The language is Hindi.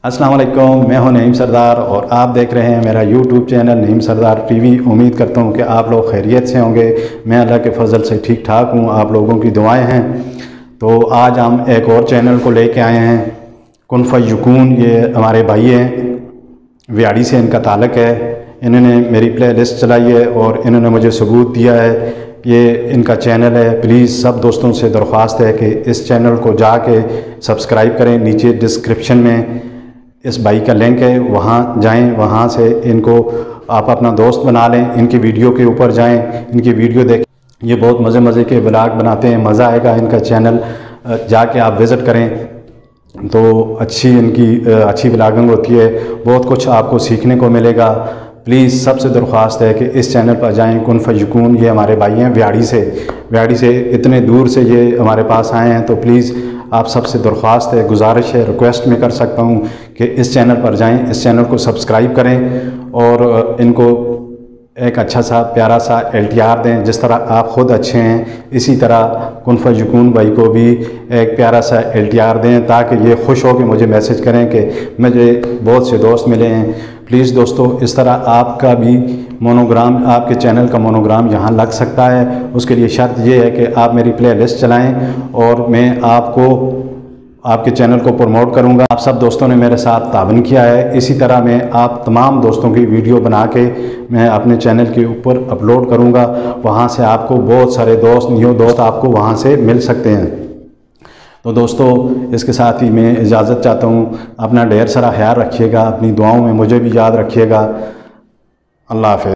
अस्सलाम वालेकुम, मैं हूं नईम सरदार और आप देख रहे हैं मेरा यूट्यूब चैनल नईम सरदार टीवी। उम्मीद करता हूं कि आप लोग खैरियत से होंगे। मैं अल्लाह के फजल से ठीक ठाक हूं, आप लोगों की दुआएं हैं। तो आज हम एक और चैनल को लेके आए हैं, कुन फयकून। ये हमारे भाई हैं, वियाड़ी से इनका ताल्लुक़ है। इन्होंने मेरी प्ले लिस्ट चलाई है और इन्होंने मुझे सबूत दिया है। ये इनका चैनल है। प्लीज़ सब दोस्तों से दरख्वास्त है कि इस चैनल को जाके सब्सक्राइब करें। नीचे डिस्क्रिप्शन में इस भाई का लिंक है, वहाँ जाएं, वहाँ से इनको आप अपना दोस्त बना लें। इनकी वीडियो के ऊपर जाएं, इनकी वीडियो देखें। ये बहुत मज़े के ब्लॉग बनाते हैं, मज़ा आएगा। इनका चैनल जाके आप विज़िट करें तो अच्छी ब्लॉगिंग होती है, बहुत कुछ आपको सीखने को मिलेगा। प्लीज़ सबसे दरख्वास्त है कि इस चैनल पर जाएं। कुन फयकून, ये हमारे भाई हैं वियाड़ी से इतने दूर से ये हमारे पास आए हैं। तो प्लीज़ आप सबसे दरख्वास्त है, गुजारिश है, रिक्वेस्ट में कर सकता हूँ कि इस चैनल पर जाएं, इस चैनल को सब्सक्राइब करें और इनको एक अच्छा सा प्यारा सा LTR दें। जिस तरह आप ख़ुद अच्छे हैं, इसी तरह कुन फयकून भाई को भी एक प्यारा सा LTR दें, ताकि ये खुश हो के मुझे मैसेज करें कि मुझे बहुत से दोस्त मिले हैं। प्लीज़ दोस्तों, इस तरह आपका भी मोनोग्राम, आपके चैनल का मोनोग्राम यहाँ लग सकता है। उसके लिए शर्त ये है कि आप मेरी प्ले लिस्ट चलाएँ और मैं आपके चैनल को प्रमोट करूंगा। आप सब दोस्तों ने मेरे साथ ताबन किया है। इसी तरह मैं आप तमाम दोस्तों की वीडियो बना के मैं अपने चैनल के ऊपर अपलोड करूंगा। वहां से आपको बहुत सारे न्यू दोस्त आपको वहां से मिल सकते हैं। तो दोस्तों, इसके साथ ही मैं इजाज़त चाहता हूं। अपना ढेर सारा ख्याल रखिएगा, अपनी दुआओं में मुझे भी याद रखिएगा। अल्लाह हाफ़िज़।